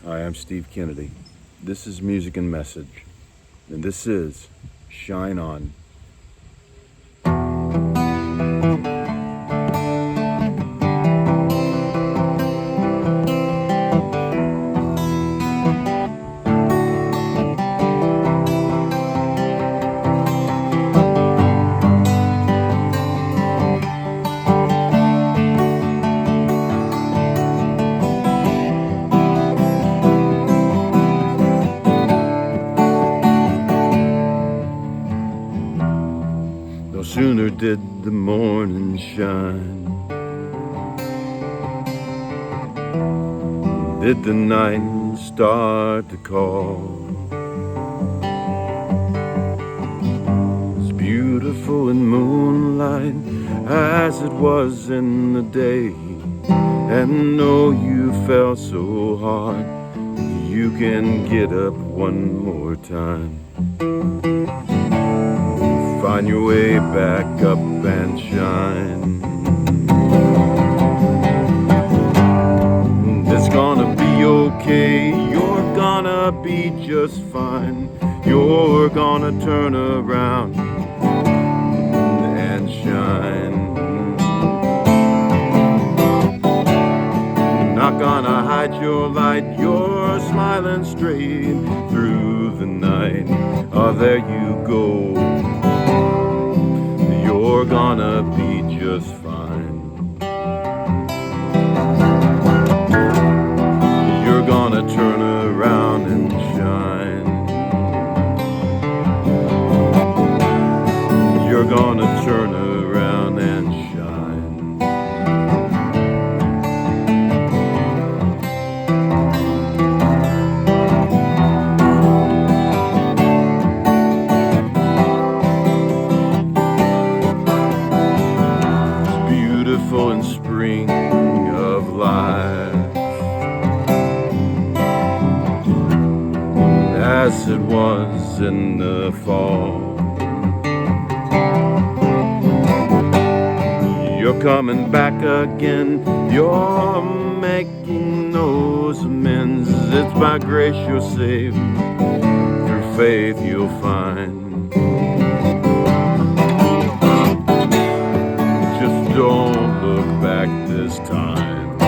Hi, I'm Steve Kennedy. This is Music and Message, and this is Shine On. No sooner did the morning shine, did the night start to call. It's beautiful in moonlight as it was in the day, and though you fell so hard, you can get up one more time. Find your way back up and shine. It's gonna be okay, you're gonna be just fine. You're gonna turn around and shine. Not gonna hide your light, you're smiling straight through the night. Oh, there you go. You're gonna be just fine. You're gonna turn around and shine. You're gonna turn around and shine. Beautiful in spring of life, as it was in the fall. You're coming back again, you're making those amends. It's by grace you're saved, through faith you'll find. Don't look back this time.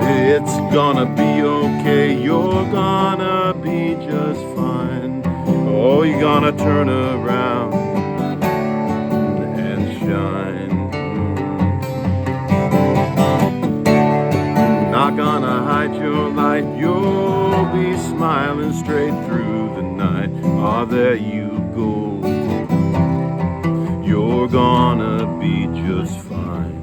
It's gonna be okay, you're gonna be just fine. Oh, you're gonna turn around and shine. Not gonna hide your light, you'll be smiling straight through the night. Oh, there you go. You're gonna be just fine.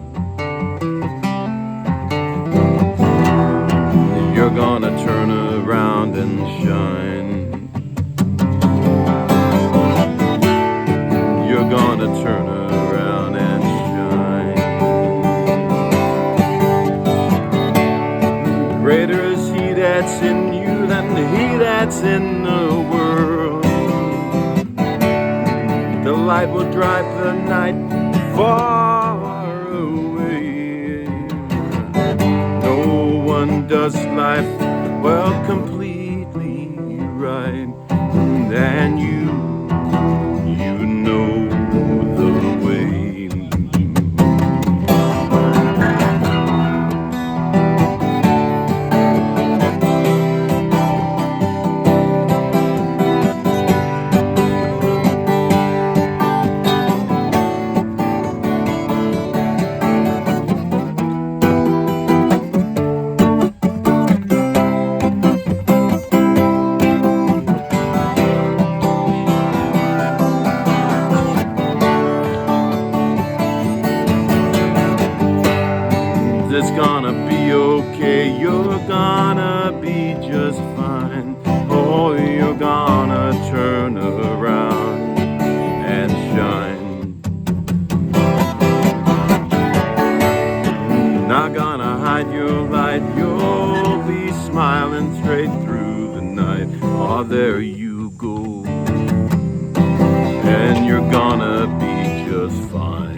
You're gonna turn around and shine. You're gonna turn around and shine. Greater is He that's in you than he that's in the world. The light will drive the night far away. No one does life well completely right, and you know the way. It's gonna be okay, you're gonna be just fine. Oh, you're gonna turn around and shine. Not gonna hide your light, you'll be smiling straight through the night. Oh, there you go, and you're gonna be just fine.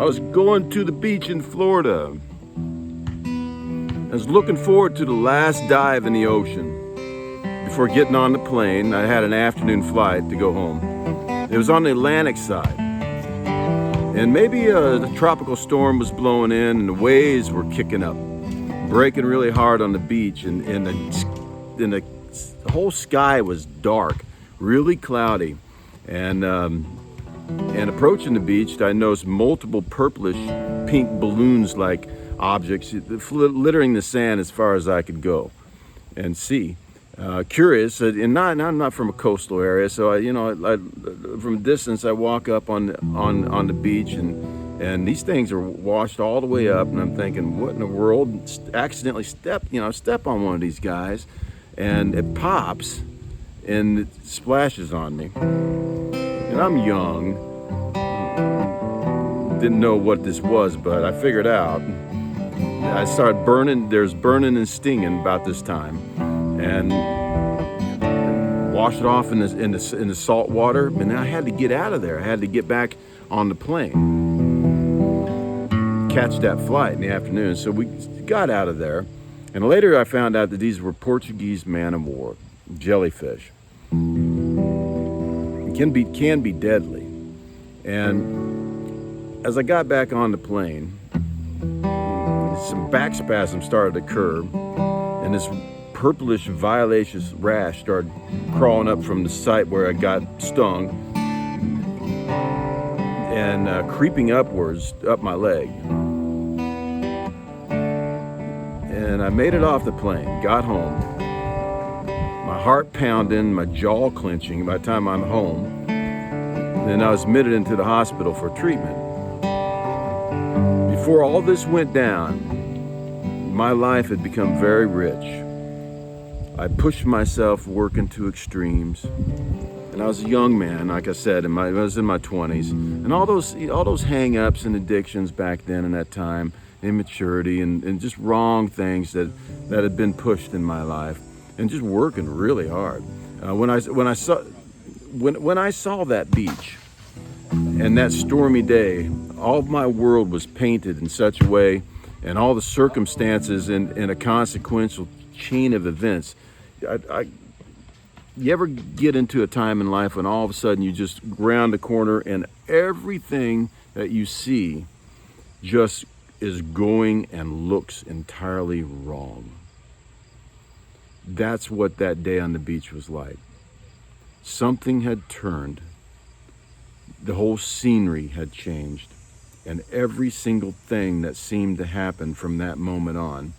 was going to the beach in Florida. I was looking forward to the last dive in the ocean. Before getting on the plane, I had an afternoon flight to go home. It was on the Atlantic side. And maybe the tropical storm was blowing in and the waves were kicking up, breaking really hard on the beach, and the whole sky was dark, really cloudy. And approaching the beach, I noticed multiple purplish pink balloons-like objects littering the sand as far as I could go and see. Curious, and I'm not from a coastal area, so I from a distance I walk up on the beach, and these things are washed all the way up, and I'm thinking, what in the world? Accidentally step on one of these guys, and it pops and it splashes on me. And I'm young, didn't know what this was, but I figured out. I started burning. There's burning and stinging about this time, and washed it off in the salt water. And then I had to get out of there. I had to get back on the plane, catch that flight in the afternoon. So we got out of there, and later I found out that these were Portuguese man-of-war jellyfish. Can be deadly. And as I got back on the plane, some back spasms started to occur, and this purplish violaceous rash started crawling up from the site where I got stung and creeping upwards up my leg. And I made it off the plane, got home, my heart pounding, my jaw clenching by the time I'm home. And I was admitted into the hospital for treatment. Before all this went down, my life had become very rich. I pushed myself working to extremes, and I was a young man, like I said, I was in my 20s, and all those hang-ups and addictions back then in that time, immaturity and just wrong things that had been pushed in my life, and just working really hard. When I saw that beach and that stormy day, all of my world was painted in such a way, and all the circumstances in a consequential chain of events. You ever get into a time in life when all of a sudden you just round the corner and everything that you see just is going and looks entirely wrong? That's what that day on the beach was like. Something had turned. The whole scenery had changed. And every single thing that seemed to happen from that moment on,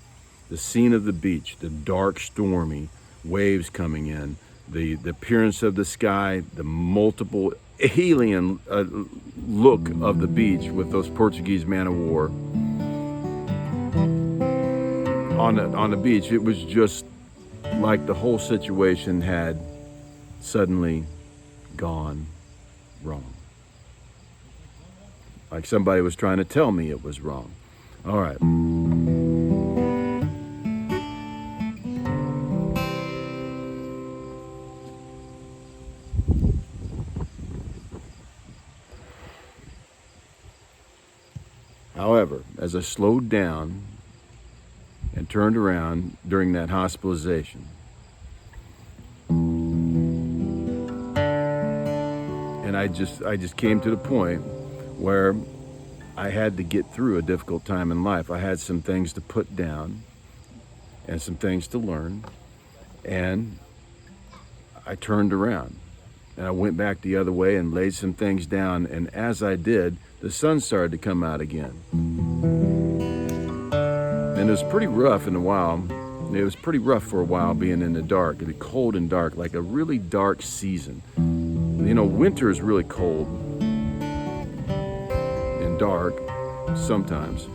the scene of the beach, the dark, stormy waves coming in, the appearance of the sky, the multiple alien look of the beach with those Portuguese man-of-war on the beach, it was just like the whole situation had suddenly gone wrong. Like somebody was trying to tell me it was wrong. All right. However, as I slowed down and turned around during that hospitalization, and I just came to the point where I had to get through a difficult time in life. I had some things to put down and some things to learn, and I turned around and I went back the other way and laid some things down, and as I did, the sun started to come out again. And it was pretty rough in a while. It was pretty rough for a while being in the dark, the cold and dark, like a really dark season. You know, winter is really cold and dark sometimes.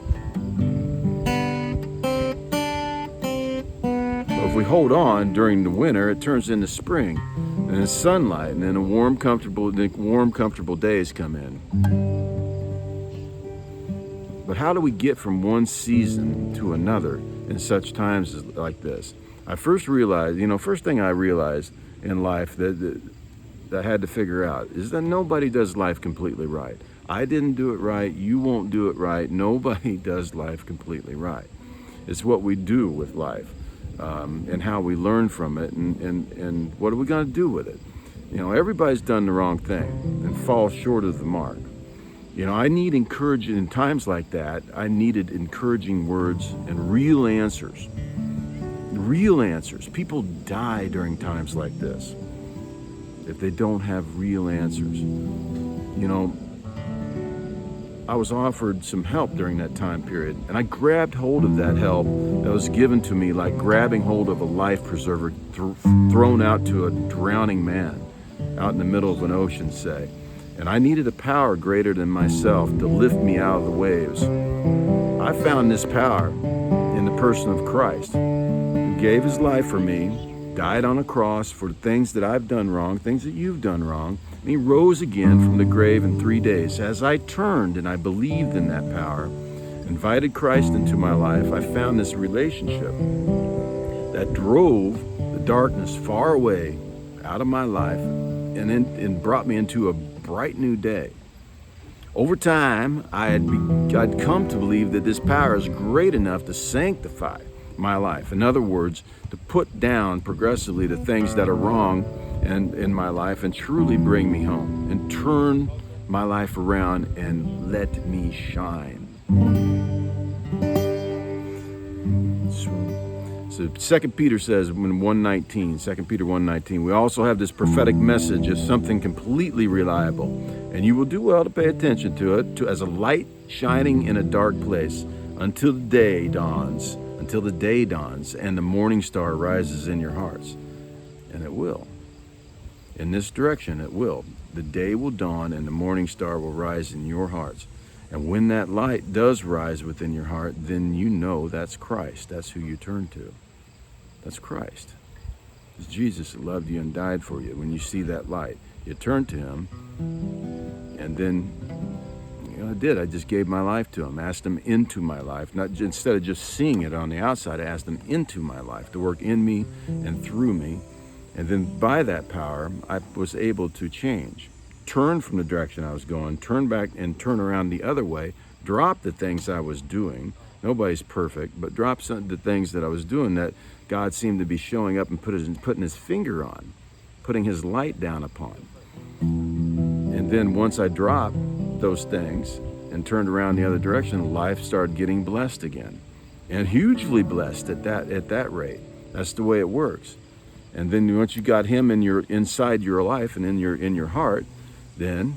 But if we hold on during the winter, it turns into spring, and it's sunlight, and then the warm, comfortable days come in. But how do we get from one season to another in such times like this? I first thing I realized in life that I had to figure out is that nobody does life completely right. I didn't do it right. You won't do it right. Nobody does life completely right. It's what we do with life, and how we learn from it, and what are we going to do with it. Everybody's done the wrong thing and falls short of the mark. I need encouragement in times like that. I needed encouraging words and real answers. Real answers. People die during times like this if they don't have real answers. I was offered some help during that time period, and I grabbed hold of that help that was given to me like grabbing hold of a life preserver thrown out to a drowning man out in the middle of an ocean, say. And I needed a power greater than myself to lift me out of the waves. I found this power in the person of Christ, who gave his life for me, died on a cross for things that I've done wrong, things that you've done wrong. And he rose again from the grave in 3 days. As I turned and I believed in that power, invited Christ into my life, I found this relationship that drove the darkness far away out of my life and brought me into a bright new day. Over time, I'd come to believe that this power is great enough to sanctify my life. In other words, to put down progressively the things that are wrong in my life and truly bring me home and turn my life around and let me shine. So 2 Peter says in 1:19, 2 Peter 1:19, we also have this prophetic message as something completely reliable, and you will do well to pay attention to it as a light shining in a dark place until the day dawns and the morning star rises in your hearts. And it will. In this direction, it will. The day will dawn and the morning star will rise in your hearts. And when that light does rise within your heart, then you know that's Christ. That's who you turn to. That's Christ. It's Jesus that loved you and died for you. When you see that light, you turn to him. And then, I did. I just gave my life to him, asked him into my life. Instead of just seeing it on the outside, I asked him into my life to work in me and through me. And then by that power, I was able to change. Turn from the direction I was going, turn back and turn around the other way, drop the things I was doing. Nobody's perfect, but drop some of the things that I was doing that God seemed to be showing up and putting his finger on, putting his light down upon. And then once I dropped those things and turned around the other direction, life started getting blessed again, and hugely blessed at that rate. That's the way it works. And then once you got him inside your life and in your heart, then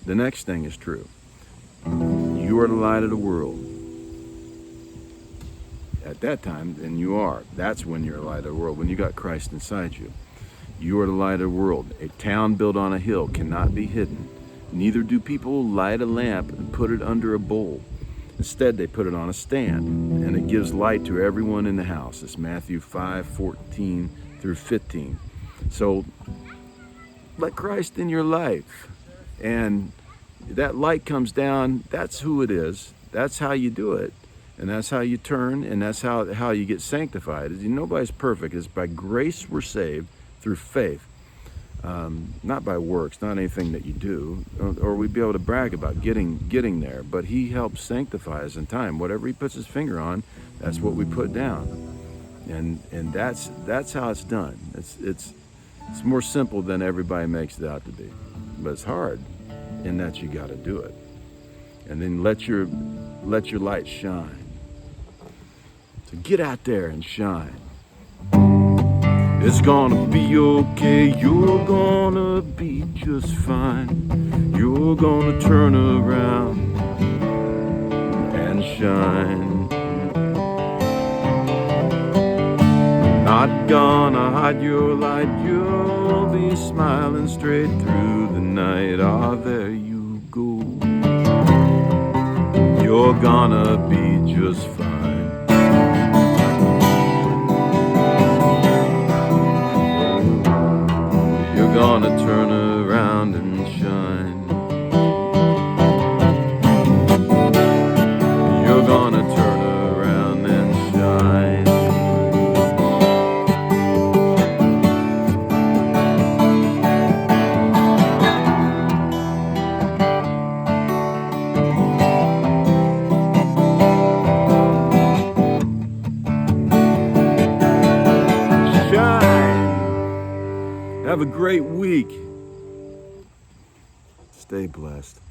the next thing is true. You are the light of the world. At that time, then you are. That's when you're the light of the world, when you got Christ inside you. You are the light of the world. A town built on a hill cannot be hidden. Neither do people light a lamp and put it under a bowl. Instead, they put it on a stand, and it gives light to everyone in the house. It's Matthew 5:14 through 15. So let Christ in your life, and that light comes down. That's who it is. That's how you do it, and that's how you turn, and that's how you get sanctified. Nobody's perfect. It's by grace we're saved through faith, not by works, not anything that you do, or we'd be able to brag about getting there. But he helps sanctify us in time. Whatever he puts his finger on, that's what we put down, and that's how it's done. It's more simple than everybody makes it out to be, but it's hard in that you got to do it. And then let your light shine. So get out there and shine. It's gonna be okay, you're gonna be just fine. You're gonna turn around and shine. Not gonna hide your light, you'll be smiling straight through the night. Ah, there you go. You're gonna be just fine. You're gonna turn around and shine. You're gonna turn around and shine. Have a great week. Stay blessed.